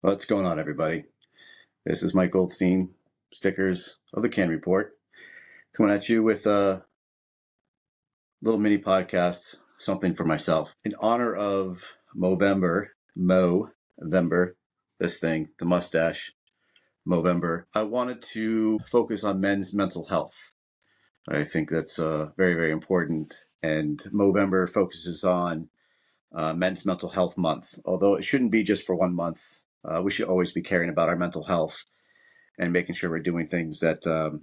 What's going on, everybody? This is Mike Goldstein, stickers of the C.A.N Report, coming at you with a little mini podcast, something for myself. In honor of Movember, this thing, the mustache, Movember, I wanted to focus on men's mental health. I think that's very, very important. And Movember focuses on Men's Mental Health Month, although it shouldn't be just for 1 month. We should always be caring about our mental health and making sure we're doing things that are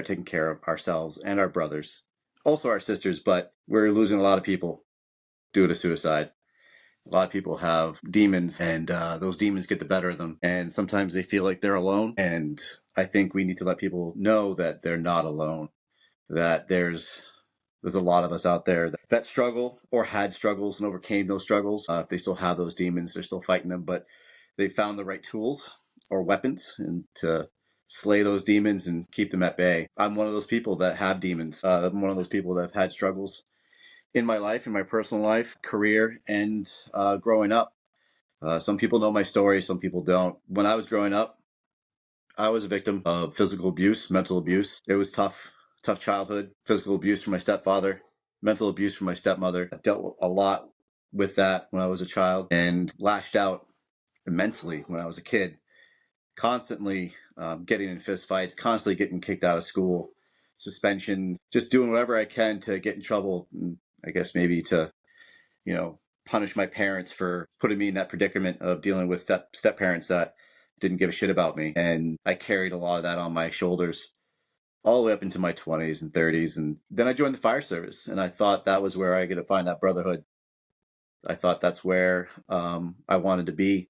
taking care of ourselves and our brothers, also our sisters. But we're losing a lot of people due to suicide. A lot of people have demons, and those demons get the better of them. And sometimes they feel like they're alone. And I think we need to let people know that they're not alone. That there's a lot of us out there that struggle or had struggles and overcame those struggles. If they still have those demons, they're still fighting them, but they found the right tools or weapons and to slay those demons and keep them at bay. I'm one of those people that have demons. I'm one of those people that have had struggles in my life, in my personal life, career, and growing up. Some people know my story, some people don't. When I was growing up, I was a victim of physical abuse, mental abuse. It was tough childhood, physical abuse from my stepfather, mental abuse from my stepmother. I dealt a lot with that when I was a child and lashed out immensely when I was a kid, constantly getting in fist fights, constantly getting kicked out of school, suspension, just doing whatever I can to get in trouble. And I guess maybe to, punish my parents for putting me in that predicament of dealing with step parents that didn't give a shit about me. And I carried a lot of that on my shoulders all the way up into my 20s and 30s. And then I joined the fire service, and I thought that was where I get to find that brotherhood. I thought that's where I wanted to be.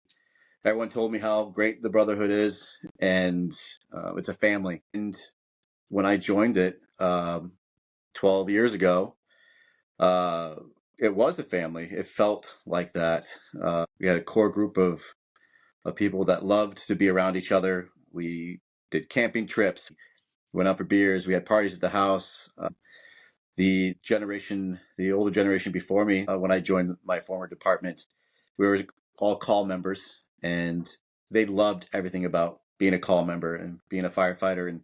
Everyone told me how great the brotherhood is, and it's a family. And when I joined it 12 years ago, it was a family. It felt like that. We had a core group of people that loved to be around each other. We did camping trips, went out for beers. We had parties at the house. The older generation before me, when I joined my former department, we were all call members, and they loved everything about being a call member and being a firefighter. And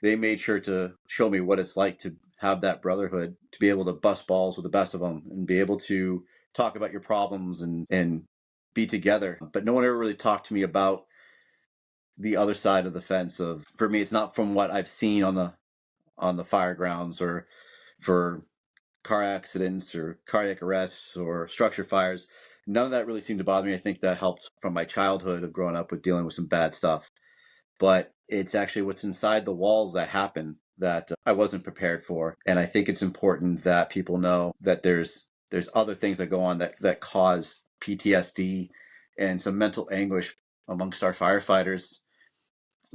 they made sure to show me what it's like to have that brotherhood, to be able to bust balls with the best of them and be able to talk about your problems and be together. But no one ever really talked to me about the other side of the fence of, for me, it's not from what I've seen on the fire grounds or for car accidents or cardiac arrests or structure fires. None of that really seemed to bother me. I think that helped from my childhood of growing up with dealing with some bad stuff. But it's actually what's inside the walls that happen that I wasn't prepared for. And I think it's important that people know that there's other things that go on that cause PTSD and some mental anguish amongst our firefighters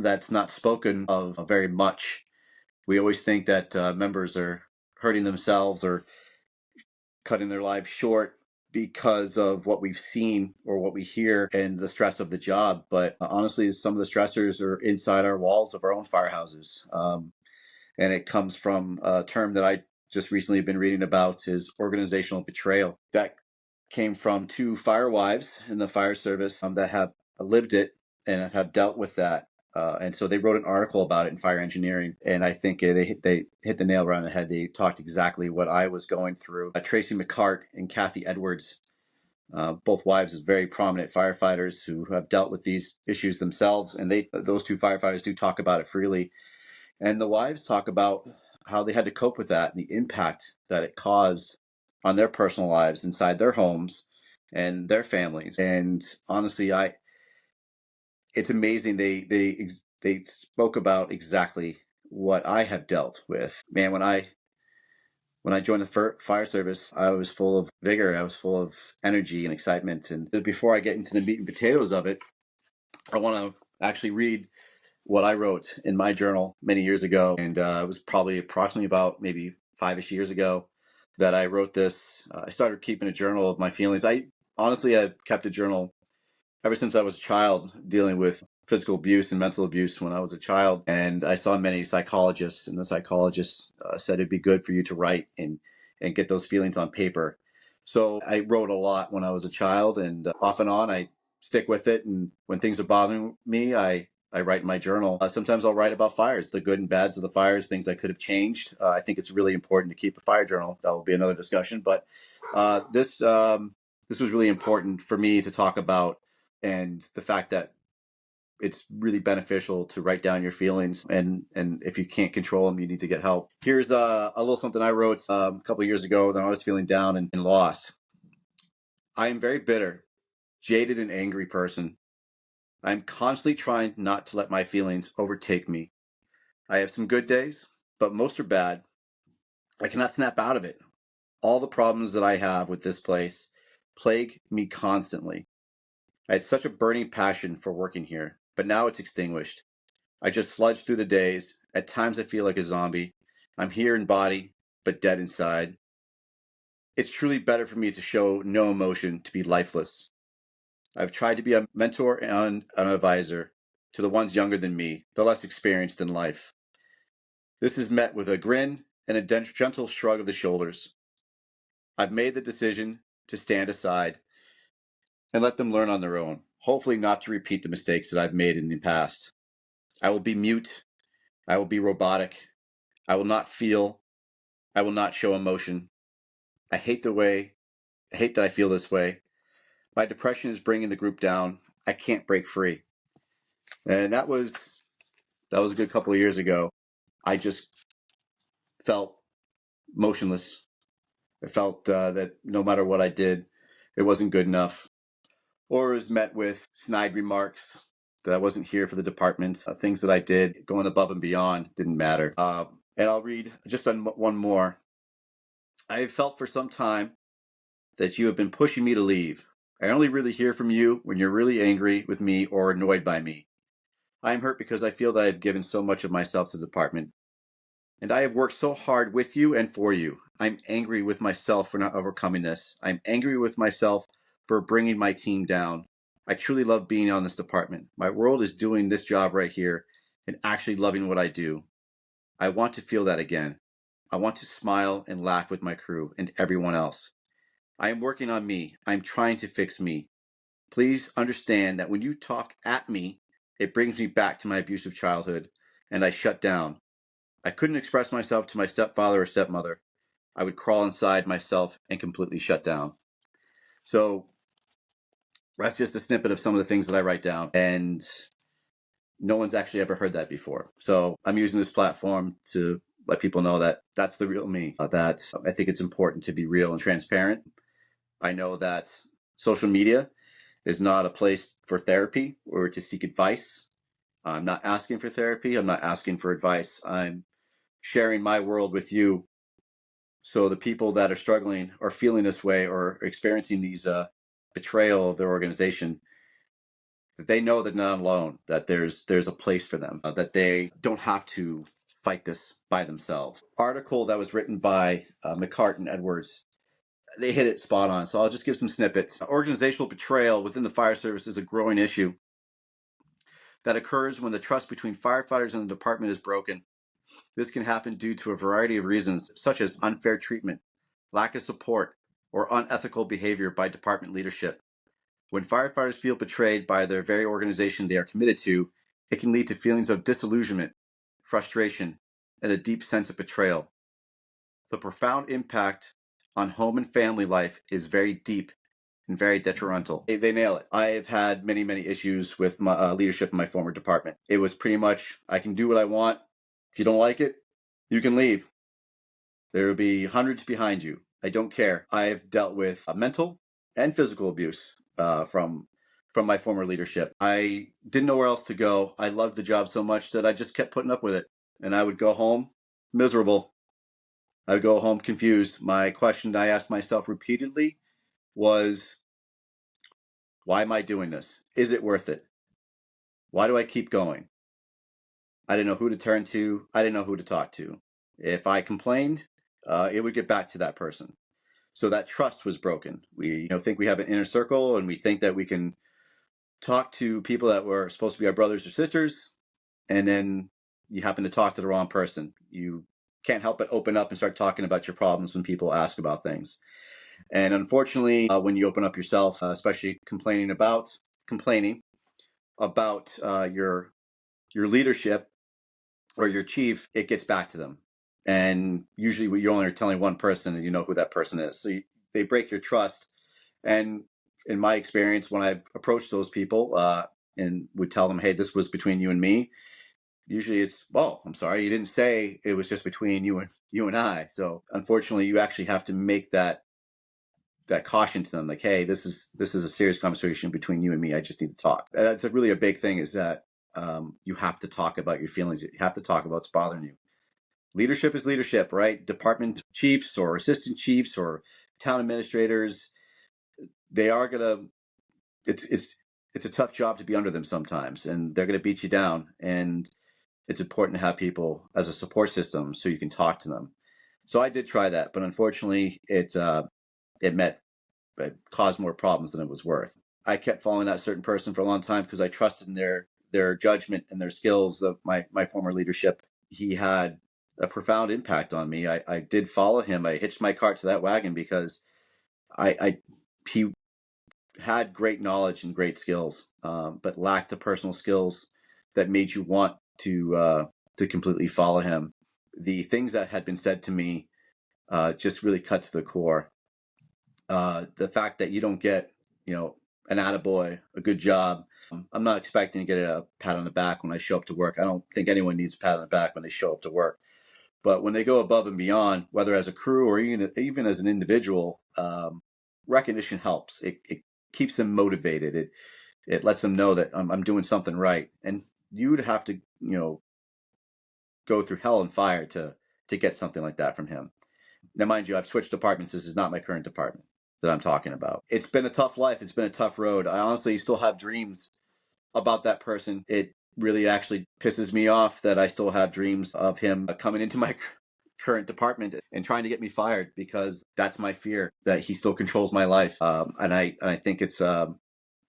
that's not spoken of very much. We always think that members are hurting themselves or cutting their lives short because of what we've seen or what we hear and the stress of the job. But honestly, some of the stressors are inside our walls of our own firehouses. And it comes from a term that I just recently been reading about is organizational betrayal. That came from two fire wives in the fire service that have lived it and have dealt with that. And so they wrote an article about it in fire engineering, and I think they hit the nail right on the head. They talked exactly what I was going through. Tracy McCart and Kathy Edwards, both wives of very prominent firefighters who have dealt with these issues themselves, and those two firefighters do talk about it freely. And the wives talk about how they had to cope with that and the impact that it caused on their personal lives inside their homes and their families. And honestly, it's amazing they spoke about exactly what I have dealt with. Man, when I joined the fire service, I was full of vigor. I was full of energy and excitement. And before I get into the meat and potatoes of it, I want to actually read what I wrote in my journal many years ago. And it was probably approximately about maybe 5-ish years ago that I wrote this. I started keeping a journal of my feelings. I kept a journal ever since I was a child, dealing with physical abuse and mental abuse when I was a child. And I saw many psychologists, and the psychologists said it'd be good for you to write and get those feelings on paper. So I wrote a lot when I was a child, and off and on, I stick with it. And when things are bothering me, I write in my journal. Sometimes I'll write about fires, the good and bads of the fires, things I could have changed. I think it's really important to keep a fire journal. That will be another discussion. But this was really important for me to talk about, and the fact that it's really beneficial to write down your feelings, and if you can't control them, you need to get help. Here's a little something I wrote a couple of years ago when I was feeling down and lost. I am very bitter, jaded, and angry person. I am constantly trying not to let my feelings overtake me. I have some good days, but most are bad. I cannot snap out of it. All the problems that I have with this place plague me constantly. I had such a burning passion for working here, but now it's extinguished. I just sludge through the days. At times I feel like a zombie. I'm here in body, but dead inside. It's truly better for me to show no emotion, to be lifeless. I've tried to be a mentor and an advisor to the ones younger than me, the less experienced in life. This is met with a grin and a gentle shrug of the shoulders. I've made the decision to stand aside and let them learn on their own, hopefully not to repeat the mistakes that I've made in the past. I will be mute. I will be robotic. I will not feel. I will not show emotion. I hate that I feel this way. My depression is bringing the group down. I can't break free. And that was a good couple of years ago. I just felt motionless. I felt that no matter what I did, it wasn't good enough, or was met with snide remarks that I wasn't here for the department. Things that I did going above and beyond didn't matter. And I'll read just on one more. I have felt for some time that you have been pushing me to leave. I only really hear from you when you're really angry with me or annoyed by me. I am hurt because I feel that I have given so much of myself to the department, and I have worked so hard with you and for you. I'm angry with myself for not overcoming this. I'm angry with myself for bringing my team down. I truly love being on this department. My world is doing this job right here and actually loving what I do. I want to feel that again. I want to smile and laugh with my crew and everyone else. I am working on me. I'm trying to fix me. Please understand that when you talk at me, it brings me back to my abusive childhood, and I shut down. I couldn't express myself to my stepfather or stepmother. I would crawl inside myself and completely shut down. So that's just a snippet of some of the things that I write down, and no one's actually ever heard that before. So I'm using this platform to let people know that that's the real me, that I think it's important to be real and transparent. I know that social media is not a place for therapy or to seek advice. I'm not asking for therapy. I'm not asking for advice. I'm sharing my world with you, so the people that are struggling or feeling this way or experiencing these betrayal of their organization, that they know they're not alone, that there's a place for them, that they don't have to fight this by themselves. Article that was written by McCart and Edwards, they hit it spot on. So I'll just give some snippets. Organizational betrayal within the fire service is a growing issue that occurs when the trust between firefighters and the department is broken. This can happen due to a variety of reasons, such as unfair treatment, lack of support, or unethical behavior by department leadership. When firefighters feel betrayed by their very organization they are committed to, it can lead to feelings of disillusionment, frustration, and a deep sense of betrayal. The profound impact on home and family life is very deep and very detrimental. They nail it. I have had many, many issues with my leadership in my former department. It was pretty much, I can do what I want. If you don't like it, you can leave. There will be hundreds behind you. I don't care. I've dealt with mental and physical abuse from my former leadership. I didn't know where else to go. I loved the job so much that I just kept putting up with it. And I would go home miserable. I would go home confused. My question I asked myself repeatedly was, why am I doing this? Is it worth it? Why do I keep going? I didn't know who to turn to. I didn't know who to talk to. If I complained, it would get back to that person. So that trust was broken. We think we have an inner circle, and we think that we can talk to people that were supposed to be our brothers or sisters, and then you happen to talk to the wrong person. You can't help but open up and start talking about your problems when people ask about things. And unfortunately, when you open up yourself, especially complaining about complaining about your leadership or your chief, it gets back to them. And usually you only are telling one person and you know who that person is. So they break your trust. And in my experience, when I've approached those people and would tell them, hey, this was between you and me, usually it's, well, I'm sorry, you didn't say it was just between you and I. So unfortunately, you actually have to make that caution to them, like, hey, this is a serious conversation between you and me. I just need to talk. That's really a big thing, is that you have to talk about your feelings. You have to talk about what's bothering you. Leadership is leadership, right? Department chiefs or assistant chiefs or town administrators, they are gonna. It's a tough job to be under them sometimes, and they're gonna beat you down. And it's important to have people as a support system so you can talk to them. So I did try that, but unfortunately, it caused more problems than it was worth. I kept following that certain person for a long time because I trusted in their judgment and their skills. Of my former leadership, he had a profound impact on me. I did follow him. I hitched my cart to that wagon because I he had great knowledge and great skills, but lacked the personal skills that made you want to completely follow him. The things that had been said to me just really cut to the core. The fact that you don't get, an attaboy, a good job. I'm not expecting to get a pat on the back when I show up to work. I don't think anyone needs a pat on the back when they show up to work. But when they go above and beyond, whether as a crew or even as an individual, recognition helps. It keeps them motivated. It lets them know that I'm doing something right. And you would have to, go through hell and fire to get something like that from him. Now, mind you, I've switched departments. This is not my current department that I'm talking about. It's been a tough life. It's been a tough road. I honestly still have dreams about that person. It really actually pisses me off that I still have dreams of him coming into my current department and trying to get me fired, because that's my fear, that he still controls my life. And I think it's a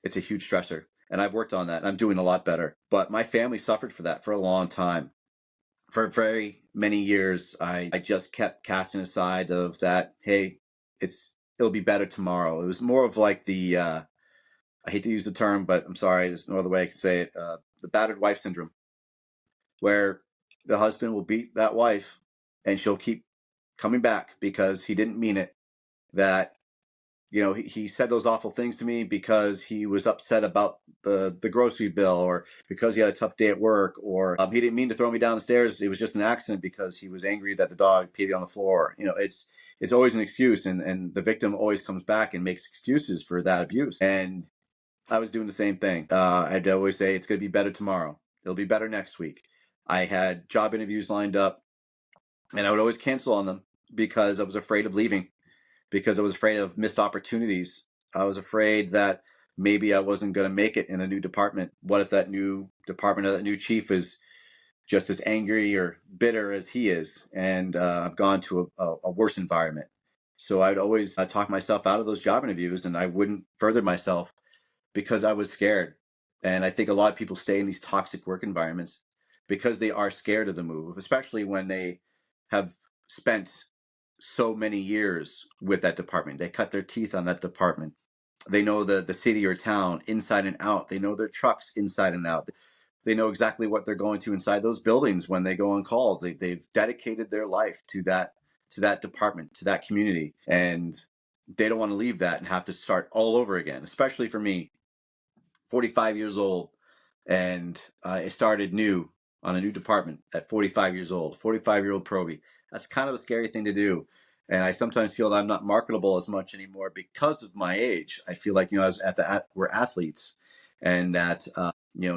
huge stressor. And I've worked on that. And I'm doing a lot better. But my family suffered for that for a long time. For very many years, I just kept casting aside of that, hey, it'll be better tomorrow. It was more of like I hate to use the term, but I'm sorry, there's no other way I can say it, the battered wife syndrome, where the husband will beat that wife and she'll keep coming back because he didn't mean it. That, he said those awful things to me because he was upset about the grocery bill, or because he had a tough day at work, or he didn't mean to throw me down the stairs. It was just an accident because he was angry that the dog peed on the floor. It's always an excuse, and the victim always comes back and makes excuses for that abuse. And I was doing the same thing. I'd always say it's going to be better tomorrow. It'll be better next week. I had job interviews lined up, and I would always cancel on them because I was afraid of leaving, because I was afraid of missed opportunities. I was afraid that maybe I wasn't going to make it in a new department. What if that new department or that new chief is just as angry or bitter as he is, and I've gone to a worse environment? So I'd always talk myself out of those job interviews, and I wouldn't further myself because I was scared. And I think a lot of people stay in these toxic work environments because they are scared of the move, especially when they have spent so many years with that department. They cut their teeth on that department. They know the city or town inside and out. They know their trucks inside and out. They know exactly what they're going to inside those buildings when they go on calls. They've dedicated their life to that department, to that community, and they don't want to leave that and have to start all over again. Especially for me, 45 years old, and I started new on a new department at 45 years old, 45-year-old probie. That's kind of a scary thing to do. And I sometimes feel that I'm not marketable as much anymore because of my age. I feel like, we're athletes, and that,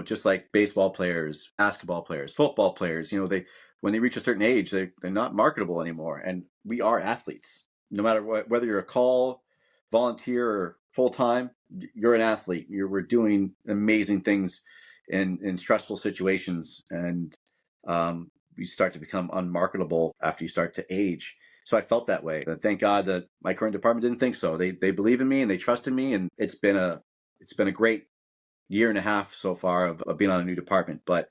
just like baseball players, basketball players, football players, when they reach a certain age, they're not marketable anymore. And we are athletes. No matter whether you're a call, volunteer, or full-time, you're an athlete. We're doing amazing things in stressful situations, and you start to become unmarketable after you start to age. So I felt that way. And thank God that my current department didn't think so. They believe in me and they trust in me, and it's been a great year and a half so far of being on a new department. But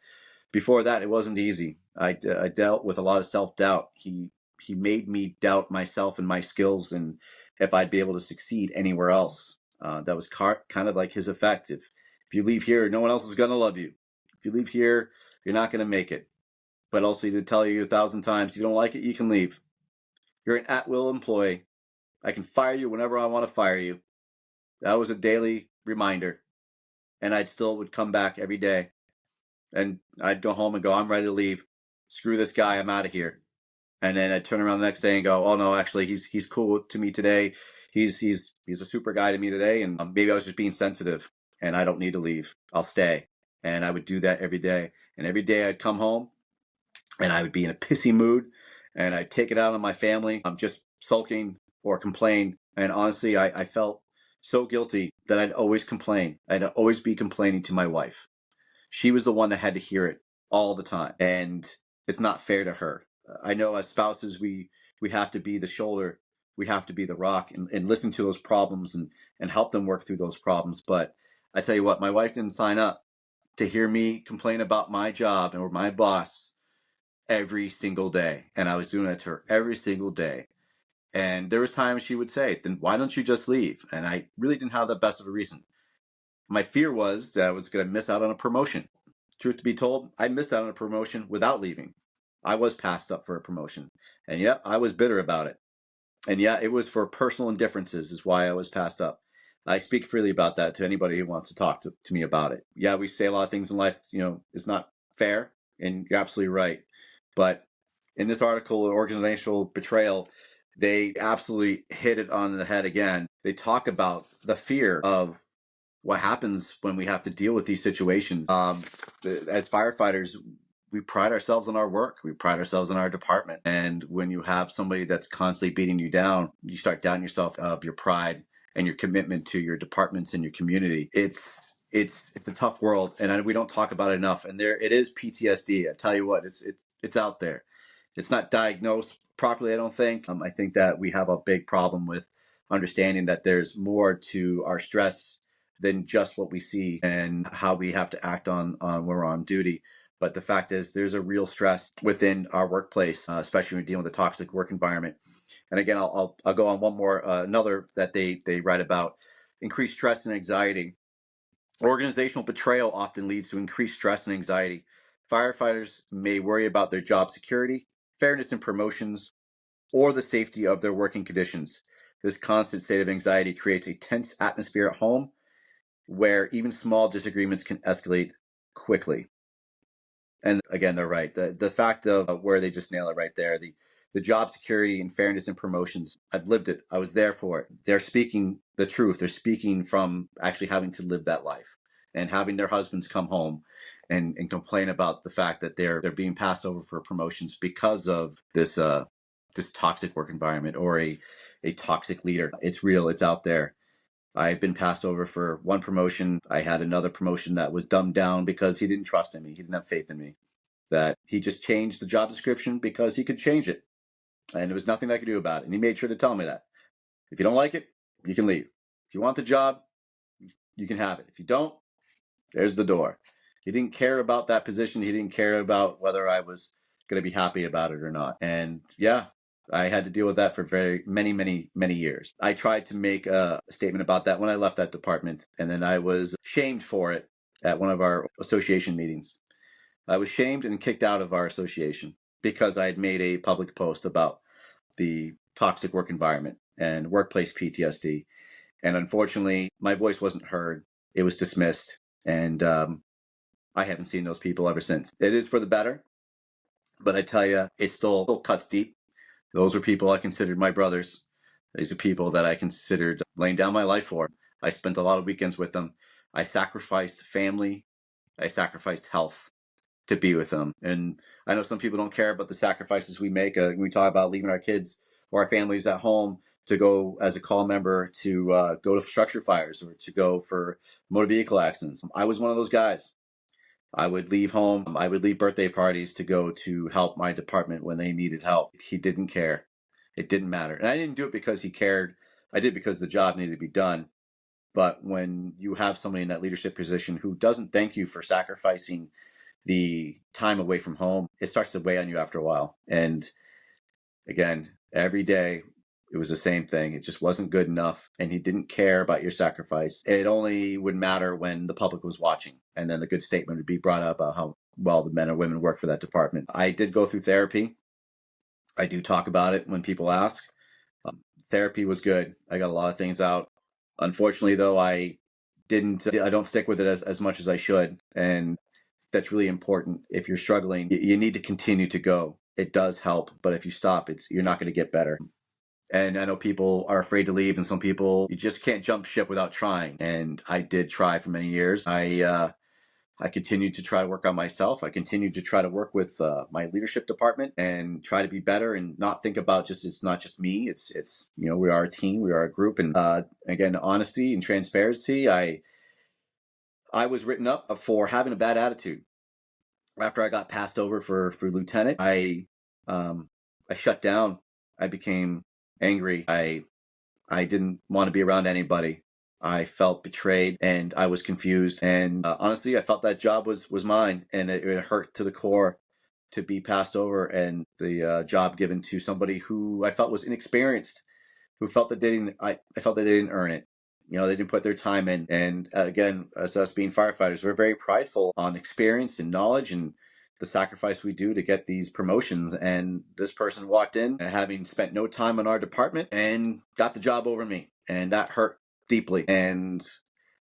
before that, it wasn't easy. I dealt with a lot of self-doubt. He made me doubt myself and my skills, and if I'd be able to succeed anywhere else. That was kind of like his effect. If If you leave here, no one else is going to love you. If you leave here, you're not going to make it. But also to tell you 1,000 times, if you don't like it, you can leave. You're an at-will employee. I can fire you whenever I want to fire you. That was a daily reminder. And I still would come back every day. And I'd go home and go, I'm ready to leave. Screw this guy. I'm out of here. And then I'd turn around the next day and go, oh no, actually he's cool to me today. He's a super guy to me today. And maybe I was just being sensitive and I don't need to leave. I'll stay. And I would do that every day. And every day I'd come home and I would be in a pissy mood and I'd take it out on my family. I'm just sulking or complain. And honestly, I felt so guilty that I'd always complain. I'd always be complaining to my wife. She was the one that had to hear it all the time. And it's not fair to her. I know as spouses, we have to be the shoulder. We have to be the rock and listen to those problems and help them work through those problems. But I tell you what, my wife didn't sign up to hear me complain about my job or my boss every single day. And I was doing that to her every single day. And there was times she would say, then why don't you just leave? And I really didn't have the best of a reason. My fear was that I was going to miss out on a promotion. Truth to be told, I missed out on a promotion without leaving. I was passed up for a promotion. And yeah, I was bitter about it. And yeah, it was for personal indifferences is why I was passed up. I speak freely about that to anybody who wants to talk to me about it. Yeah, we say a lot of things in life, is not fair, and you're absolutely right. But in this article, Organizational Betrayal, they absolutely hit it on the head again. They talk about the fear of what happens when we have to deal with these situations. As firefighters, we pride ourselves on our work. We pride ourselves in our department. And when you have somebody that's constantly beating you down, you start doubting yourself of your pride and your commitment to your departments and your community. It's a tough world, and we don't talk about it enough. And there it is, PTSD. I tell you what, it's out there. It's not diagnosed properly, I don't think. I think that we have a big problem with understanding that there's more to our stress than just what we see and how we have to act on when we're on duty. But the fact is, there's a real stress within our workplace, especially when we're dealing with a toxic work environment. And again, I'll go on one more, another that they write about: increased stress and anxiety. Organizational betrayal often leads to increased stress and anxiety. Firefighters may worry about their job security, fairness in promotions, or the safety of their working conditions. This constant state of anxiety creates a tense atmosphere at home where even small disagreements can escalate quickly. And again, they're right. The fact of where they just nail it right there, the job security and fairness in promotions, I've lived it. I was there for it. They're speaking the truth. They're speaking from actually having to live that life and having their husbands come home and complain about the fact that they're being passed over for promotions because of this toxic work environment or a toxic leader. It's real. It's out there. I've been passed over for one promotion. I had another promotion that was dumbed down because he didn't trust in me. He didn't have faith in me. That he just changed the job description because he could change it. And there was nothing I could do about it. And he made sure to tell me that. If you don't like it, you can leave. If you want the job, you can have it. If you don't, there's the door. He didn't care about that position. He didn't care about whether I was going to be happy about it or not. And yeah, I had to deal with that for very many, many, many years. I tried to make a statement about that when I left that department, and then I was shamed for it at one of our association meetings. I was shamed and kicked out of our association because I had made a public post about the toxic work environment and workplace PTSD. And unfortunately, my voice wasn't heard. It was dismissed. And I haven't seen those people ever since. It is for the better, but I tell you, it still cuts deep. Those are people I considered my brothers. These are people that I considered laying down my life for. I spent a lot of weekends with them. I sacrificed family. I sacrificed health to be with them. And I know some people don't care about the sacrifices we make when we talk about leaving our kids or our families at home to go as a call member to go to structure fires or to go for motor vehicle accidents. I was one of those guys. I would leave home. I would leave birthday parties to go to help my department when they needed help. He didn't care. It didn't matter. And I didn't do it because he cared. I did because the job needed to be done. But when you have somebody in that leadership position who doesn't thank you for sacrificing the time away from home, it starts to weigh on you after a while. And again, every day it was the same thing. It just wasn't good enough, and he didn't care about your sacrifice. It only would matter when the public was watching, and then a good statement would be brought up about how well the men or women work for that department. I did go through therapy. I do talk about it when people ask. Therapy was good. I got a lot of things out. Unfortunately, though, I don't stick with it as much as I should. And that's really important. If you're struggling, you need to continue to go. It does help, but if you stop, you're not going to get better. And I know people are afraid to leave, and some people, you just can't jump ship without trying. And I did try for many years. I continued to try to work on myself. I continued to try to work with my leadership department and try to be better and not think about it's not just me. It's we are a team, we are a group, and again, honesty and transparency. I was written up for having a bad attitude. After I got passed over for lieutenant, I shut down. I became angry. I didn't want to be around anybody. I felt betrayed and I was confused. And honestly, I felt that job was mine, and it hurt to the core to be passed over and the job given to somebody who I felt was inexperienced, who felt that I felt that they didn't earn it. They didn't put their time in. And again, as us being firefighters, we're very prideful on experience and knowledge and the sacrifice we do to get these promotions. And this person walked in having spent no time on our department and got the job over me. And that hurt deeply. And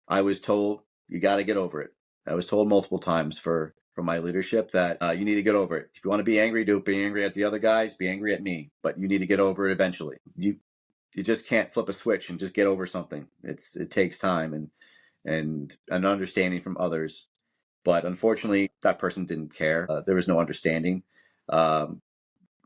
I was told, you got to get over it. I was told multiple times from my leadership that you need to get over it. If you want to be angry, don't be angry at the other guys, be angry at me, but you need to get over it eventually. You just can't flip a switch and just get over something. It takes time and an understanding from others. But unfortunately, that person didn't care. There was no understanding. Um,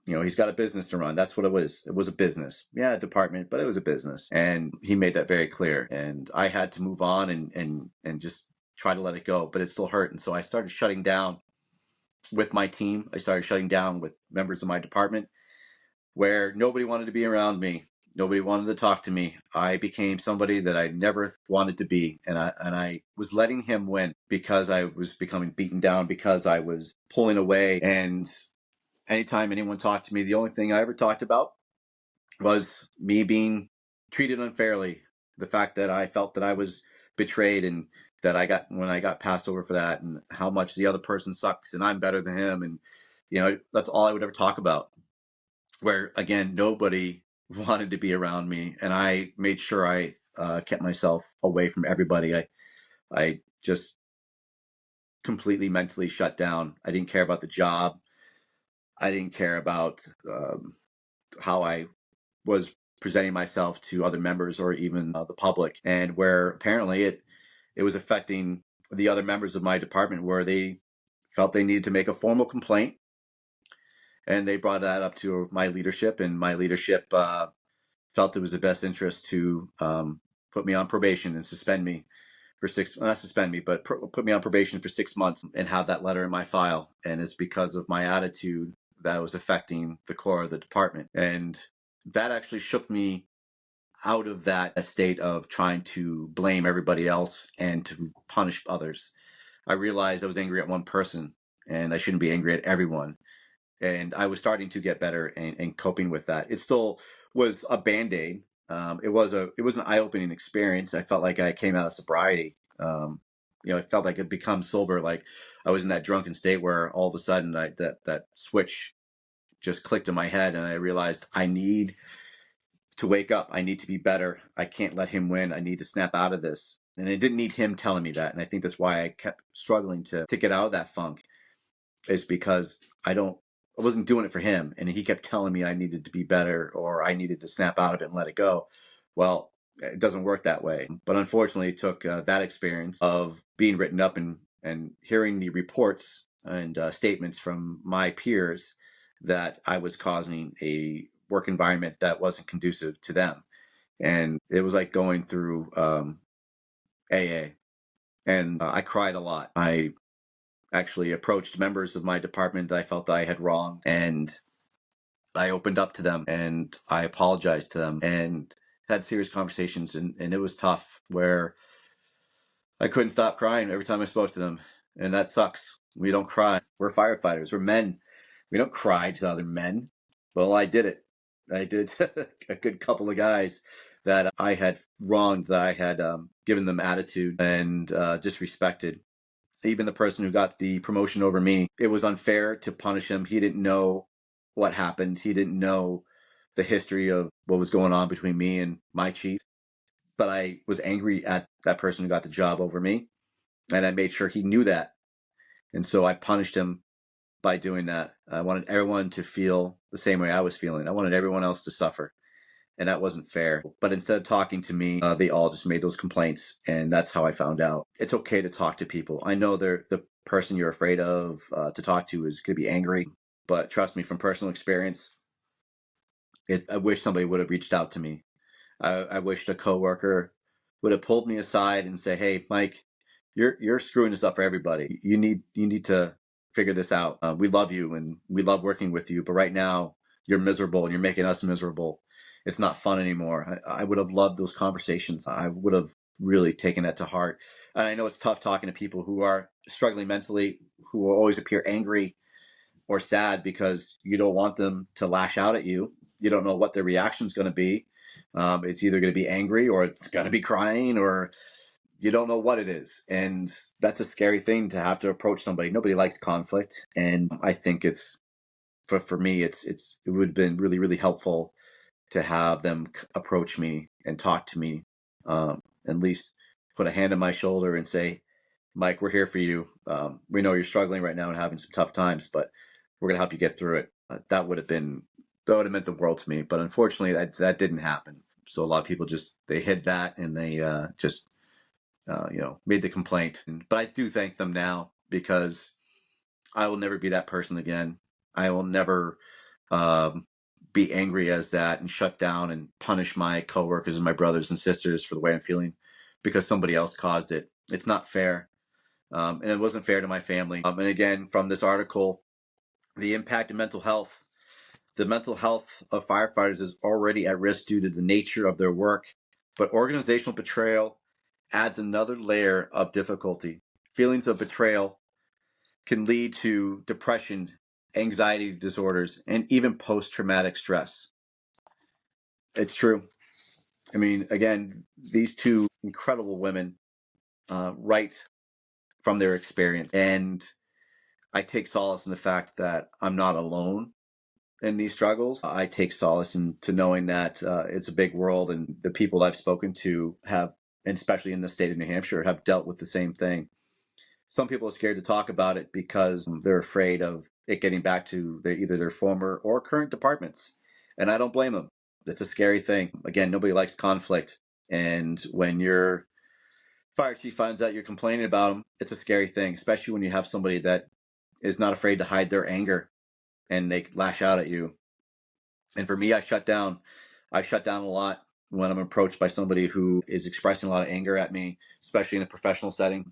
he's got a business to run. That's what it was. It was a business. Yeah, a department, but it was a business. And he made that very clear. And I had to move on and just try to let it go, but it still hurt. And so I started shutting down with my team. I started shutting down with members of my department where nobody wanted to be around me. Nobody wanted to talk to me. I became somebody that I never wanted to be. And I was letting him win because I was becoming beaten down, because I was pulling away. And anytime anyone talked to me, the only thing I ever talked about was me being treated unfairly. The fact that I felt that I was betrayed and that when I got passed over for that, and how much the other person sucks and I'm better than him. And, that's all I would ever talk about. Where again, nobody wanted to be around me, and I made sure I kept myself away from everybody. I just completely mentally shut down. I didn't care about the job. I didn't care about how I was presenting myself to other members or even the public, and where apparently it was affecting the other members of my department, where they felt they needed to make a formal complaint, and they brought that up to my leadership, and my leadership felt it was the best interest to put me on probation and suspend me for not suspend me, but put me on probation for 6 months and have that letter in my file. And it's because of my attitude that was affecting the core of the department. And that actually shook me out of that state of trying to blame everybody else and to punish others. I realized I was angry at one person and I shouldn't be angry at everyone. And I was starting to get better and coping with that. It still was a Band-Aid. It was an eye-opening experience. I felt like I came out of sobriety. I felt like I'd become sober. Like I was in that drunken state where all of a sudden that switch just clicked in my head, and I realized I need to wake up. I need to be better. I can't let him win. I need to snap out of this. And I didn't need him telling me that. And I think that's why I kept struggling to get out of that funk, is because I wasn't doing it for him. And he kept telling me I needed to be better or I needed to snap out of it and let it go. Well, it doesn't work that way. But unfortunately, it took that experience of being written up and hearing the reports and statements from my peers that I was causing a work environment that wasn't conducive to them. And it was like going through AA. And I cried a lot. I actually approached members of my department that I felt that I had wronged, and I opened up to them and I apologized to them and had serious conversations, and it was tough, where I couldn't stop crying every time I spoke to them. And that sucks. We don't cry. We're firefighters. We're men. We don't cry to other men. Well, I did it. I did a good couple of guys that I had wronged, that I had given them attitude and disrespected. Even the person who got the promotion over me, it was unfair to punish him. He didn't know what happened. He didn't know the history of what was going on between me and my chief. But I was angry at that person who got the job over me, and I made sure he knew that. And so I punished him by doing that. I wanted everyone to feel the same way I was feeling. I wanted everyone else to suffer, and that wasn't fair. But instead of talking to me, they all just made those complaints, and that's how I found out. It's okay to talk to people. I know they're the person you're afraid of to talk to is going to be angry, but trust me, from personal experience, I wish somebody would have reached out to me. I wished a coworker would have pulled me aside and say, "Hey, Mike, you're screwing this up for everybody. You need to figure this out. We love you and we love working with you, but right now you're miserable and you're making us miserable. It's not fun anymore." I would have loved those conversations. I would have really taken that to heart. And I know it's tough talking to people who are struggling mentally, who will always appear angry or sad because you don't want them to lash out at you. You don't know what their reaction is going to be. It's either going to be angry or it's going to be crying, or you don't know what it is. And that's a scary thing to have to approach somebody. Nobody likes conflict. And I think it's, for me, it would have been really, really helpful to have them approach me and talk to me, at least put a hand on my shoulder and say, "Mike, we're here for you. We know you're struggling right now and having some tough times, but we're going to help you get through it." That would have meant the world to me. But unfortunately, that didn't happen. So a lot of people they hid that, and they just made the complaint. But I do thank them now, because I will never be that person again. I will never um, be angry as that and shut down and punish my coworkers and my brothers and sisters for the way I'm feeling because somebody else caused it. It's not fair. And it wasn't fair to my family. And again, from this article, the impact of mental health. The mental health of firefighters is already at risk due to the nature of their work, but organizational betrayal adds another layer of difficulty. Feelings of betrayal can lead to depression, anxiety disorders, and even post-traumatic stress. It's true. I mean, again, these two incredible women write from their experience, and I take solace in the fact that I'm not alone in these struggles. I take solace into knowing that it's a big world, and the people I've spoken to have, and especially in the state of New Hampshire, have dealt with the same thing. Some people are scared to talk about it because they're afraid of it getting back to either their former or current departments. And I don't blame them. It's a scary thing. Again, nobody likes conflict. And when your fire chief finds out you're complaining about them, it's a scary thing, especially when you have somebody that is not afraid to hide their anger and they lash out at you. And for me, I shut down. I shut down a lot when I'm approached by somebody who is expressing a lot of anger at me, especially in a professional setting.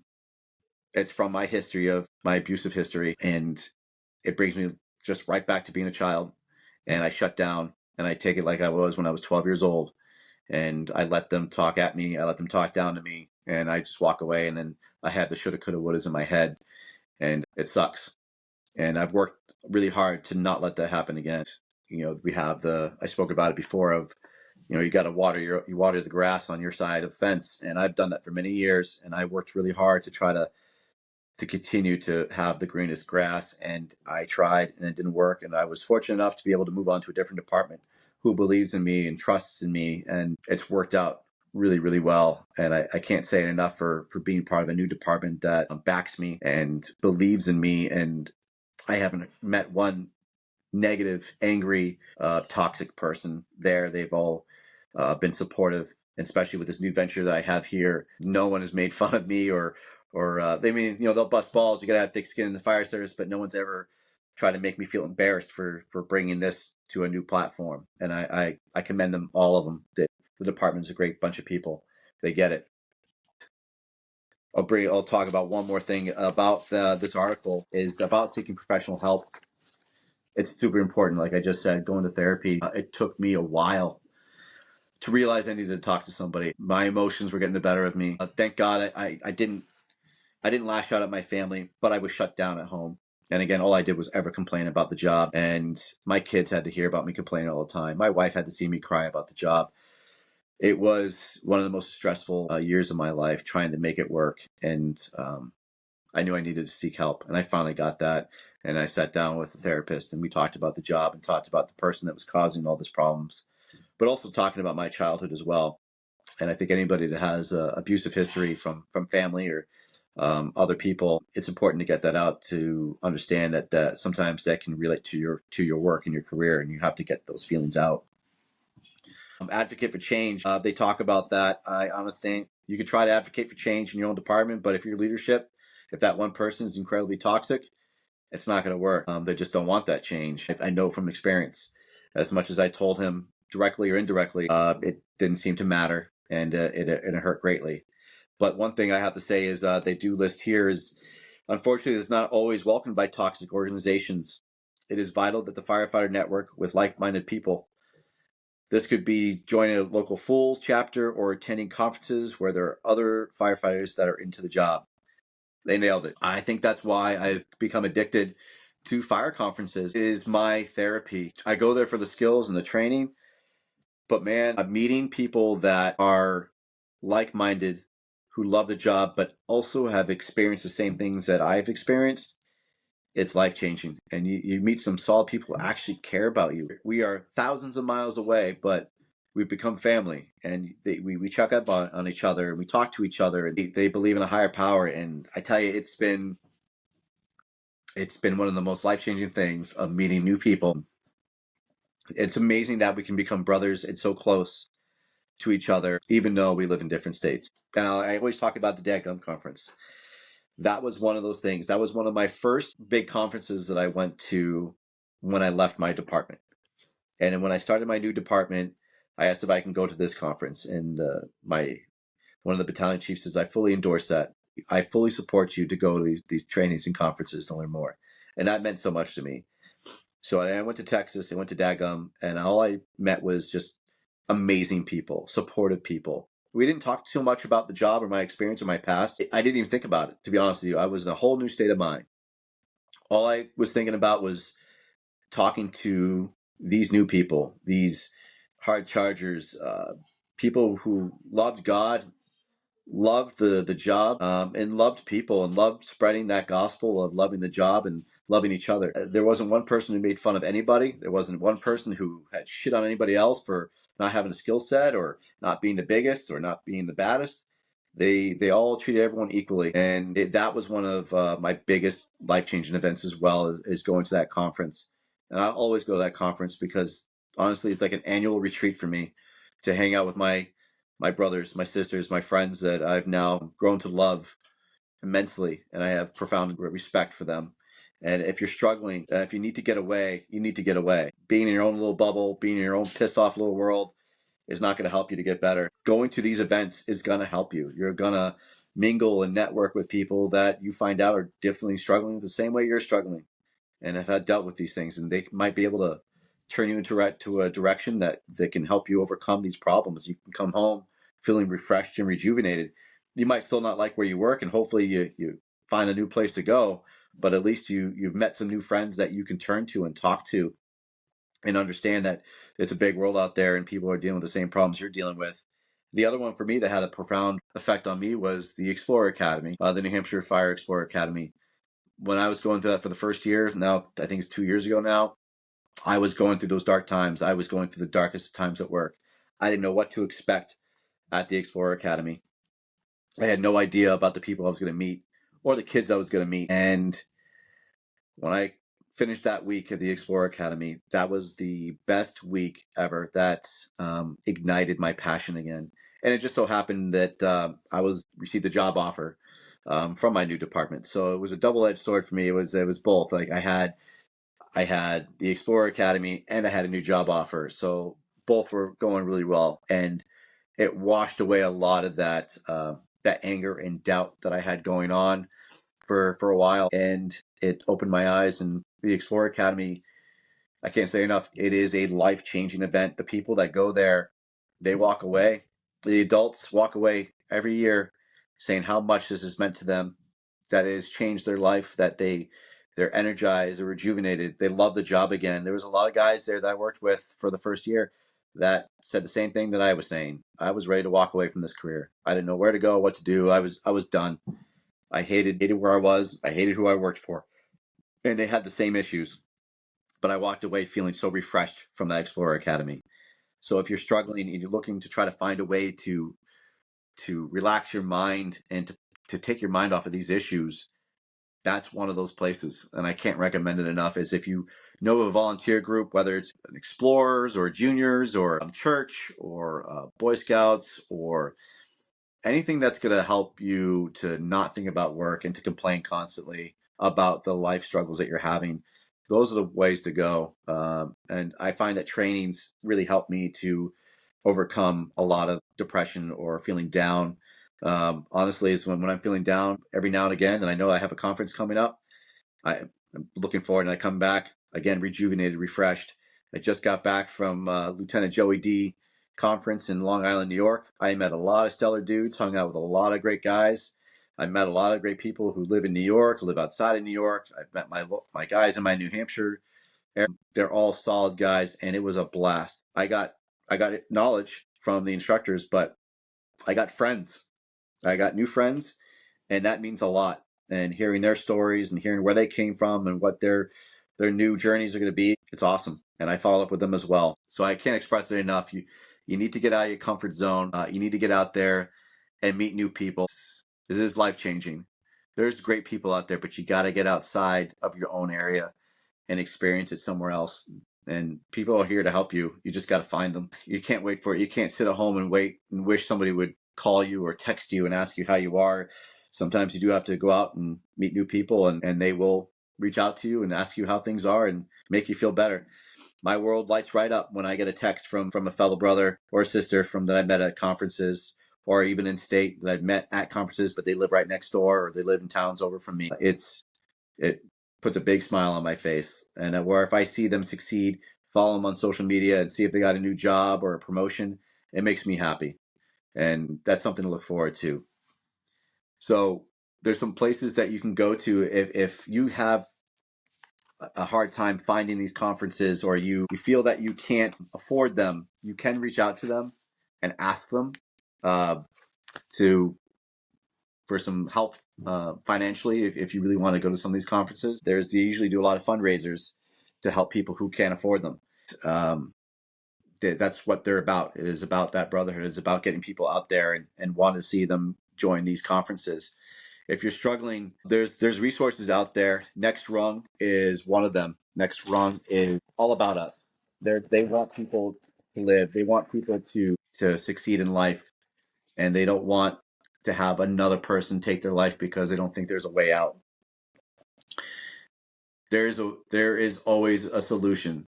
It's from my history of my abusive history, and it brings me just right back to being a child. And I shut down and I take it like I was when I was 12 years old. And I let them talk at me. I let them talk down to me, and I just walk away. And then I have the shoulda, coulda, wouldas in my head, and it sucks. And I've worked really hard to not let that happen again. We have I spoke about it before of, you got to you water the grass on your side of the fence. And I've done that for many years. And I worked really hard to try to continue to have the greenest grass. And I tried and it didn't work. And I was fortunate enough to be able to move on to a different department who believes in me and trusts in me. And it's worked out really, really well. And I can't say it enough for being part of a new department that backs me and believes in me. And I haven't met one negative, angry, toxic person there. They've all been supportive, and especially with this new venture that I have here. No one has made fun of me or they mean, they'll bust balls. You got to have thick skin in the fire service, but no one's ever tried to make me feel embarrassed for bringing this to a new platform. And I commend them, all of them. The department's a great bunch of people. They get it. I'll talk about one more thing about this article is about seeking professional help. It's super important. Like I just said, going to therapy, it took me a while to realize I needed to talk to somebody. My emotions were getting the better of me. Thank God I didn't lash out at my family, but I was shut down at home. And again, all I did was ever complain about the job. And my kids had to hear about me complaining all the time. My wife had to see me cry about the job. It was one of the most stressful years of my life trying to make it work. And I knew I needed to seek help. And I finally got that. And I sat down with a therapist and we talked about the job and talked about the person that was causing all these problems, but also talking about my childhood as well. And I think anybody that has abusive history from family or other people, it's important to get that out to understand that sometimes that can relate to your work and your career, and you have to get those feelings out. Advocate for change. They talk about that. I understand you could try to advocate for change in your own department, but if your leadership, if that one person is incredibly toxic, it's not going to work. They just don't want that change. I know from experience. As much as I told him directly or indirectly, it didn't seem to matter, and it hurt greatly. But one thing I have to say is they do list here is, unfortunately, it's not always welcomed by toxic organizations. It is vital that the firefighter network with like-minded people. This could be joining a local Fools chapter or attending conferences where there are other firefighters that are into the job. They nailed it. I think that's why I've become addicted to fire conferences. It is my therapy. I go there for the skills and the training, but man, I'm meeting people that are like-minded, who love the job, but also have experienced the same things that I've experienced. It's life-changing. And you meet some solid people who actually care about you. We are thousands of miles away, but we've become family, and we check up on each other, and we talk to each other, and they believe in a higher power. And I tell you, it's been one of the most life-changing things of meeting new people. It's amazing that we can become brothers and so close to each other, even though we live in different states. And I always talk about the Dadgum conference. That was one of those things. That was one of my first big conferences that I went to when I left my department. And then when I started my new department, I asked if I can go to this conference. And my one of the battalion chiefs says, I fully endorse that. I fully support you to go to these trainings and conferences to learn more. And that meant so much to me. So I went to Texas, I went to Dagum, and all I met was just amazing people, supportive people. We didn't talk too much about the job or my experience or my past. I didn't even think about it, to be honest with you. I was in a whole new state of mind. All I was thinking about was talking to these new people, these hard chargers, people who loved God, loved the job, and loved people and loved spreading that gospel of loving the job and loving each other. There wasn't one person who made fun of anybody. There wasn't one person who had shit on anybody else for not having a skill set or not being the biggest or not being the baddest. They all treated everyone equally, and that was one of my biggest life-changing events as well, is going to that conference. And I always go to that conference because honestly it's like an annual retreat for me to hang out with my brothers, my sisters, my friends that I've now grown to love immensely, and I have profound respect for them. And if you're struggling, if you need to get away, you need to get away. Being in your own little bubble, being in your own pissed off little world is not going to help you to get better. Going to these events is going to help you. You're going to mingle and network with people that you find out are definitely struggling the same way you're struggling and have had dealt with these things, and they might be able to turn you into a direction that can help you overcome these problems. You can come home feeling refreshed and rejuvenated. You might still not like where you work, and hopefully you find a new place to go, but at least you've met some new friends that you can turn to and talk to and understand that it's a big world out there and people are dealing with the same problems you're dealing with. The other one for me that had a profound effect on me was the Explorer Academy, the New Hampshire Fire Explorer Academy. When I was going through that for the first year, now I think it's 2 years ago now, I was going through those dark times. I was going through the darkest times at work. I didn't know what to expect at the Explorer Academy. I had no idea about the people I was going to meet or the kids I was going to meet. And when I finished that week at the Explorer Academy, that was the best week ever. That ignited my passion again. And it just so happened that I received a job offer from my new department. So it was a double-edged sword for me. It was both. Like I had the Explorer Academy and I had a new job offer. So both were going really well, and it washed away a lot of that anger and doubt that I had going on for a while, and it opened my eyes. And the Explorer Academy, I can't say enough, it is a life-changing event. The people that go there, they walk away. The adults walk away every year saying how much this has meant to them, that it has changed their life, that they They're energized, they're rejuvenated, they love the job again. There was a lot of guys there that I worked with for the first year that said the same thing that I was saying. I was ready to walk away from this career. I didn't know where to go, what to do. I was done. I hated where I was. I hated who I worked for. And they had the same issues. But I walked away feeling so refreshed from that Explorer Academy. So if you're struggling and you're looking to try to find a way to relax your mind and to take your mind off of these issues, that's one of those places. And I can't recommend it enough. Is if you know a volunteer group, whether it's explorers or juniors or church or Boy Scouts or anything that's going to help you to not think about work and to complain constantly about the life struggles that you're having, those are the ways to go. And I find that trainings really help me to overcome a lot of depression or feeling down. Honestly, is when I'm feeling down every now and again, and I know I have a conference coming up, I'm looking forward, and I come back again rejuvenated, refreshed. I just got back from Lieutenant Joey D conference in Long Island, New York. I met a lot of stellar dudes, hung out with a lot of great guys. I met a lot of great people who live in New York, live outside of New York. I've met my guys in my New Hampshire area. They're all solid guys, and it was a blast. I got knowledge from the instructors, but I got friends. I got new friends, and that means a lot. And hearing their stories and hearing where they came from and what their new journeys are going to be, it's awesome. And I follow up with them as well. So I can't express it enough. You need to get out of your comfort zone. You need to get out there and meet new people. This is life changing. There's great people out there, but you got to get outside of your own area and experience it somewhere else. And people are here to help you. You just got to find them. You can't wait for it. You can't sit at home and wait and wish somebody would call you or text you and ask you how you are. Sometimes you do have to go out and meet new people, and they will reach out to you and ask you how things are and make you feel better. My world lights right up when I get a text from a fellow brother or sister from that I met at conferences or even in state that I've met at conferences, but they live right next door or they live in towns over from me. It puts a big smile on my face. And where if I see them succeed, follow them on social media and see if they got a new job or a promotion, it makes me happy. And that's something to look forward to. So there's some places that you can go to if you have a hard time finding these conferences or you feel that you can't afford them. You can reach out to them and ask them uh, to for some help financially if you really want to go to some of these conferences. They usually do a lot of fundraisers to help people who can't afford them. Um, that's what they're about. It is about that brotherhood. It's about getting people out there and want to see them join these conferences. If you're struggling, there's resources out there. Next Rung is one of them. Next Rung is all about us. They want people to live. They want people to succeed in life, and they don't want to have another person take their life because they don't think there's a way out. There is always a solution.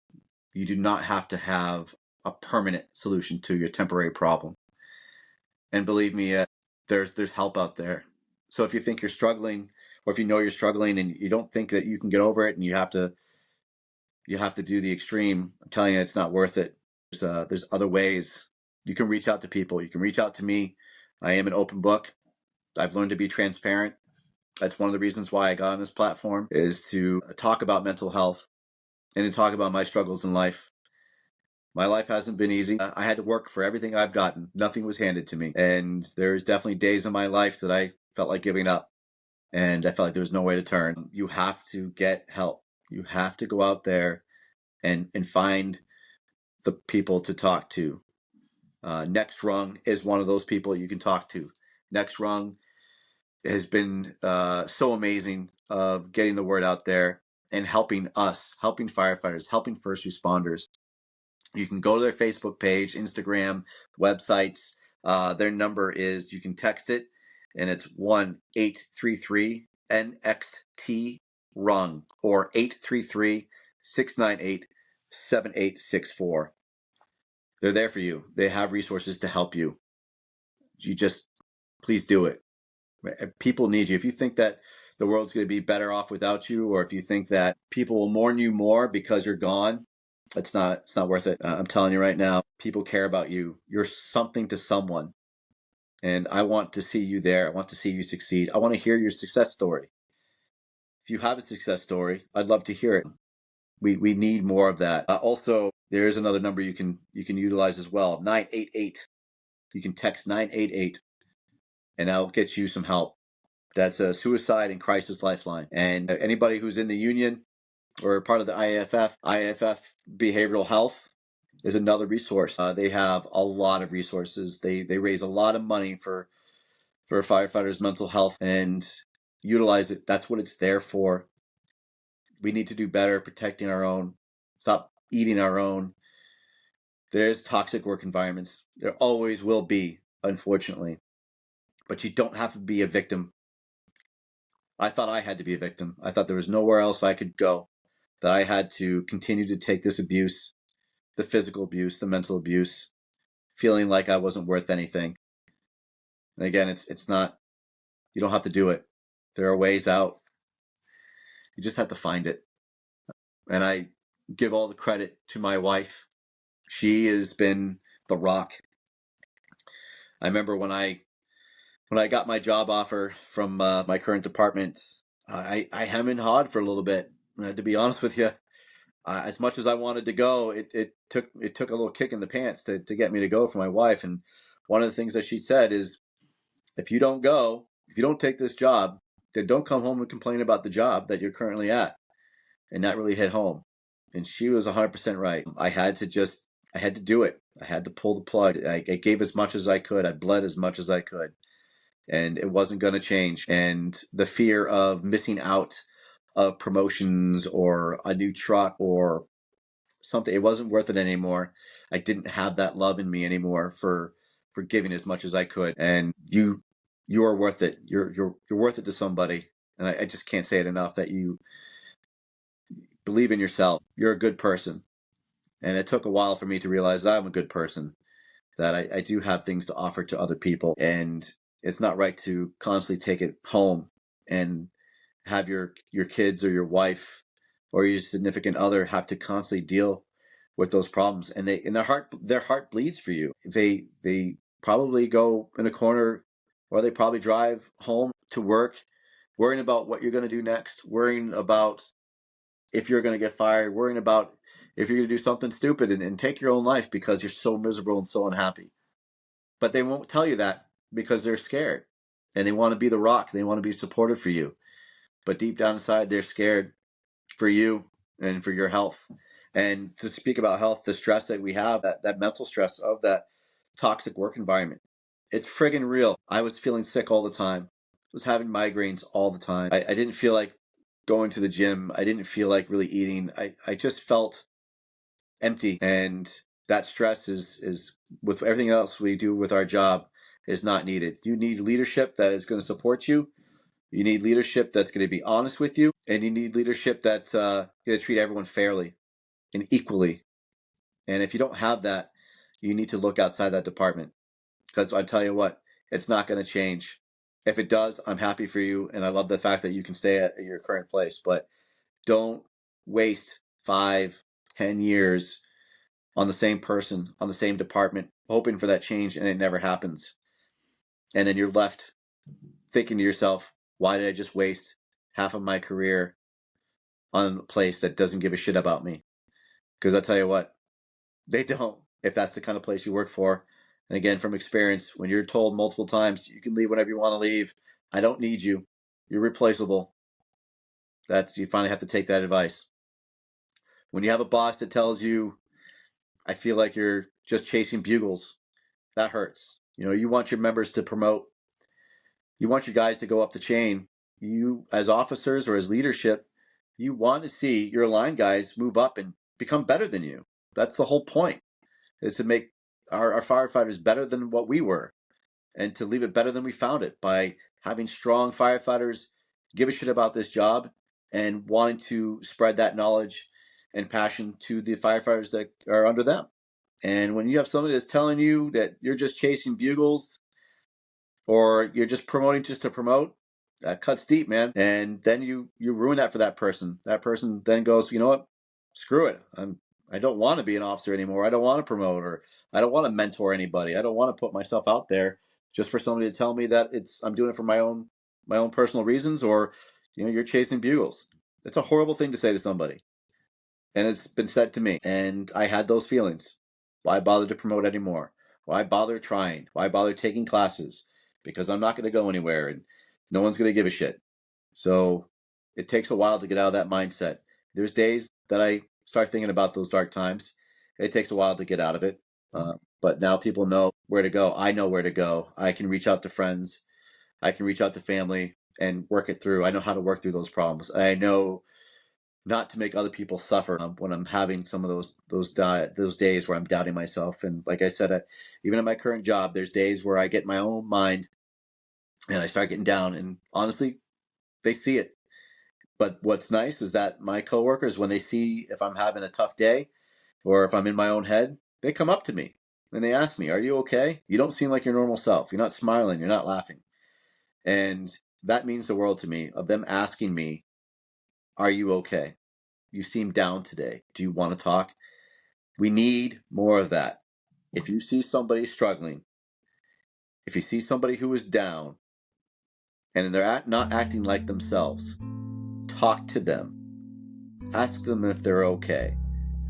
You do not have to have a permanent solution to your temporary problem. And believe me, there's help out there. So if you think you're struggling, or if you know you're struggling and you don't think that you can get over it, and you have to do the extreme, I'm telling you, it's not worth it. There's other ways. You can reach out to people. You can reach out to me. I am an open book. I've learned to be transparent. That's one of the reasons why I got on this platform, is to talk about mental health and to talk about my struggles in life. My life hasn't been easy. I had to work for everything I've gotten. Nothing was handed to me. And there's definitely days in my life that I felt like giving up and I felt like there was no way to turn. You have to get help. You have to go out there and find the people to talk to. Next Rung is one of those people you can talk to. Next Rung has been so amazing of getting the word out there and helping us, helping firefighters, helping first responders. You can go to their Facebook page, Instagram, websites. Their number is, you can text it, and it's 1-833-NXT-RUNG or 833-698-7864. They're there for you. They have resources to help you. You just, please do it. People need you. If you think that the world's going to be better off without you, or if you think that people will mourn you more because you're gone, it's not worth it. I'm telling you right now, people care about you. You're something to someone. And I want to see you there. I want to see you succeed. I want to hear your success story. If you have a success story, I'd love to hear it. We need more of that. Also, there is another number you can utilize as well. 988. You can text 988, and I'll get you some help. That's a suicide and crisis lifeline. And anybody who's in the union or part of the IAFF Behavioral Health is another resource. They have a lot of resources. They raise a lot of money for firefighters' mental health and utilize it. That's what it's there for. We need to do better protecting our own. Stop eating our own. There's toxic work environments. There always will be, unfortunately. But you don't have to be a victim. I thought I had to be a victim. I thought there was nowhere else I could go, that I had to continue to take this abuse, the physical abuse, the mental abuse, feeling like I wasn't worth anything. And again, it's not, you don't have to do it. There are ways out. You just have to find it. And I give all the credit to my wife. She has been the rock. I remember when I got my job offer from my current department, I hemmed and hawed for a little bit. To be honest with you, as much as I wanted to go, it took a little kick in the pants to get me to go for my wife. And one of the things that she said is, if you don't go, if you don't take this job, then don't come home and complain about the job that you're currently at. And that really hit home. And she was 100% right. I had to do it. I had to pull the plug. I gave as much as I could. I bled as much as I could. And it wasn't going to change. And the fear of missing out of promotions or a new truck or something, it wasn't worth it anymore. I didn't have that love in me anymore for giving as much as I could. And you are worth it. You're worth it to somebody. And I just can't say it enough, that you believe in yourself. You're a good person. And it took a while for me to realize I'm a good person, that I do have things to offer to other people. And it's not right to constantly take it home and have your kids or your wife or your significant other have to constantly deal with those problems. And their heart bleeds for you. They probably go in a corner, or they probably drive home to work worrying about what you're going to do next, worrying about if you're going to get fired, worrying about if you're going to do something stupid and take your own life because you're so miserable and so unhappy. But they won't tell you that because they're scared, and they want to be the rock. They want to be supportive for you. But deep down inside, they're scared for you and for your health. And to speak about health, the stress that we have, that mental stress of that toxic work environment, it's friggin' real. I was feeling sick all the time. I was having migraines all the time. I didn't feel like going to the gym. I didn't feel like really eating. I just felt empty. And that stress is with everything else we do with our job, is not needed. You need leadership that is going to support you. You need leadership that's going to be honest with you. And you need leadership that's going to treat everyone fairly and equally. And if you don't have that, you need to look outside that department, because I tell you what, it's not going to change. If it does, I'm happy for you. And I love the fact that you can stay at your current place. But don't waste 5-10 years on the same person, on the same department, hoping for that change, and it never happens. And then you're left thinking to yourself, why did I just waste half of my career on a place that doesn't give a shit about me? Because I'll tell you what, they don't, if that's the kind of place you work for. And again, from experience, when you're told multiple times, you can leave whenever you want to leave, I don't need you, you're replaceable, you finally have to take that advice. When you have a boss that tells you, I feel like you're just chasing bugles, that hurts. You want your members to promote. You want your guys to go up the chain. You, as officers or as leadership, you want to see your line guys move up and become better than you. That's the whole point, is to make our firefighters better than what we were, and to leave it better than we found it, by having strong firefighters give a shit about this job and wanting to spread that knowledge and passion to the firefighters that are under them. And when you have somebody that's telling you that you're just chasing bugles, or you're just promoting just to promote, that cuts deep, man. And then you ruin that for that person. That person then goes, you know what? Screw it. I don't want to be an officer anymore. I don't want to promote, or I don't want to mentor anybody. I don't want to put myself out there just for somebody to tell me that I'm doing it for my own personal reasons, or You're chasing bugles. It's a horrible thing to say to somebody. And it's been said to me. And I had those feelings. Why bother to promote anymore? Why bother trying? Why bother taking classes? Because I'm not going to go anywhere and no one's going to give a shit. So it takes a while to get out of that mindset. There's days that I start thinking about those dark times. It takes a while to get out of it. But now people know where to go. I know where to go. I can reach out to friends. I can reach out to family and work it through. I know how to work through those problems. I know not to make other people suffer when I'm having some of those days where I'm doubting myself. And like I said, even at my current job, there's days where I get in my own mind and I start getting down. And honestly, they see it. But what's nice is that my coworkers, when they see if I'm having a tough day or if I'm in my own head, they come up to me and they ask me, "Are you okay? You don't seem like your normal self. You're not smiling. You're not laughing." And that means the world to me, of them asking me, "Are you okay? You seem down today. Do you want to talk?" We need more of that. If you see somebody struggling, if you see somebody who is down and they're not acting like themselves, talk to them. Ask them if they're okay.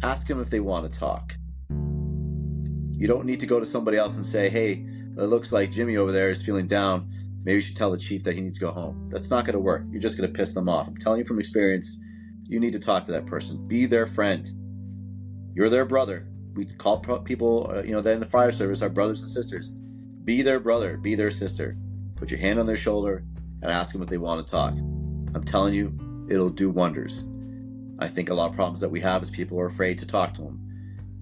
Ask them if they want to talk. You don't need to go to somebody else and say, "Hey, it looks like Jimmy over there is feeling down. Maybe you should tell the chief that he needs to go home." That's not going to work. You're just going to piss them off. I'm telling you from experience, you need to talk to that person. Be their friend. You're their brother. We call people, that in the fire service, our brothers and sisters. Be their brother. Be their sister. Put your hand on their shoulder and ask them if they want to talk. I'm telling you, it'll do wonders. I think a lot of problems that we have is people are afraid to talk to them.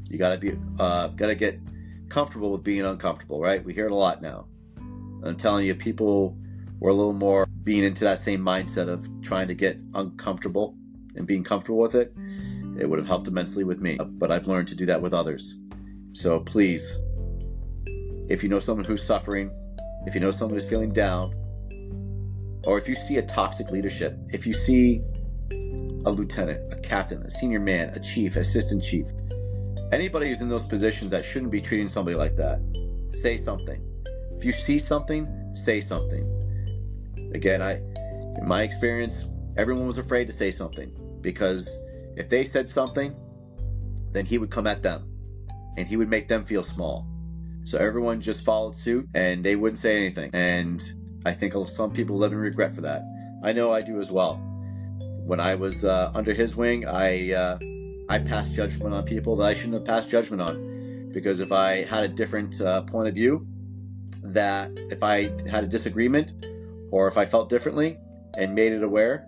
You gotta get comfortable with being uncomfortable, right? We hear it a lot now. I'm telling you, people were a little more being into that same mindset of trying to get uncomfortable and being comfortable with it. It would have helped immensely with me, but I've learned to do that with others. So please, if you know someone who's suffering, if you know someone who's feeling down, or if you see a toxic leadership, if you see a lieutenant, a captain, a senior man, a chief, assistant chief, anybody who's in those positions that shouldn't be treating somebody like that, say something. If you see something, say something. Again, in my experience, everyone was afraid to say something, because if they said something, then he would come at them and he would make them feel small. So everyone just followed suit and they wouldn't say anything. And I think some people live in regret for that. I know I do as well. When I was under his wing, I passed judgment on people that I shouldn't have passed judgment on, because if I had a different point of view, that if I had a disagreement or if I felt differently and made it aware,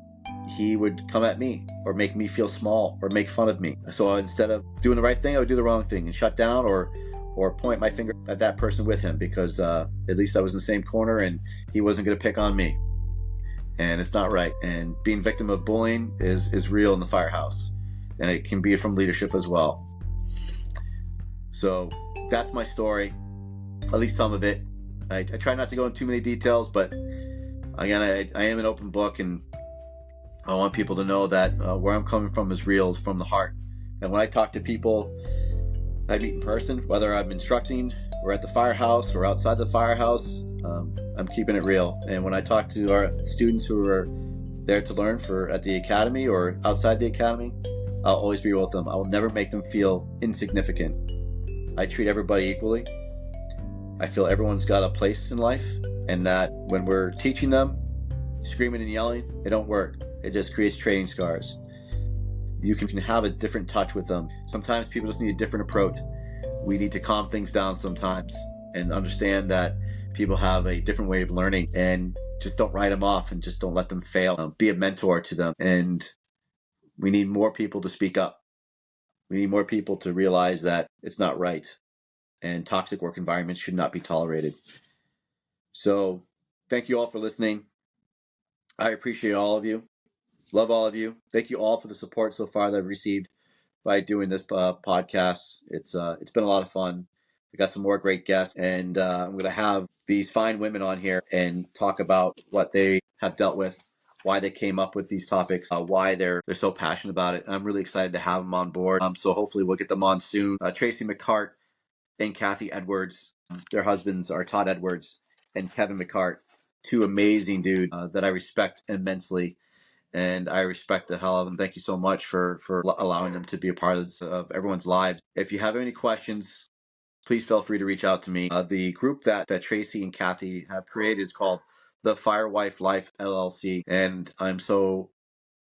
he would come at me or make me feel small or make fun of me. So instead of doing the right thing, I would do the wrong thing and shut down or point my finger at that person with him, because at least I was in the same corner and he wasn't going to pick on me. And it's not right. And being victim of bullying is real in the firehouse, and it can be from leadership as well. So that's my story, at least some of it. I try not to go into too many details, but again, I am an open book, and I want people to know that where I'm coming from is real, it's from the heart. And when I talk to people I meet in person, whether I'm instructing or at the firehouse or outside the firehouse, I'm keeping it real. And when I talk to our students who are there to learn at the academy or outside the academy, I'll always be real with them. I will never make them feel insignificant. I treat everybody equally. I feel everyone's got a place in life, and that when we're teaching them, screaming and yelling, it don't work. It just creates training scars. You can have a different touch with them. Sometimes people just need a different approach. We need to calm things down sometimes and understand that people have a different way of learning, and just don't write them off and just don't let them fail. Be a mentor to them. And we need more people to speak up. We need more people to realize that it's not right, and toxic work environments should not be tolerated. So thank you all for listening. I appreciate all of you. Love all of you. Thank you all for the support so far that I've received by doing this podcast. It's been a lot of fun. We got some more great guests, and I'm going to have these fine women on here and talk about what they have dealt with, why they came up with these topics, why they're so passionate about it. I'm really excited to have them on board. So hopefully we'll get them on soon. Tracy McCart and Kathy Edwards. Their husbands are Todd Edwards and Kevin McCart, two amazing dudes that I respect immensely. and I respect the hell out of them. Thank you so much for allowing them to be a part of everyone's lives. If you have any questions, please feel free to reach out to me. The group that Tracy and Kathy have created is called the Fire Wife Life LLC, and I'm so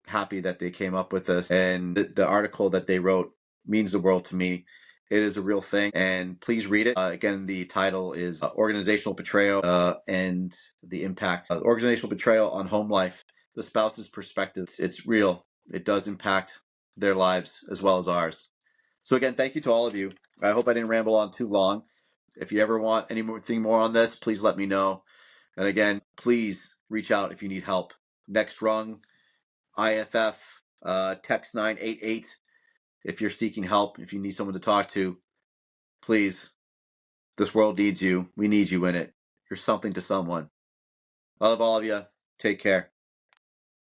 happy that they came up with this. And the article that they wrote means the world to me. It is a real thing, and please read it. Again, the title is Organizational Betrayal and the Impact. Organizational Betrayal on Home Life, the Spouse's Perspective. It's real. It does impact their lives as well as ours. So again, thank you to all of you. I hope I didn't ramble on too long. If you ever want anything more on this, please let me know. And again, please reach out if you need help. Next Rung, IFF, text 988 if you're seeking help, if you need someone to talk to. Please, this world needs you. We need you in it. You're something to someone. I love all of you. Take care.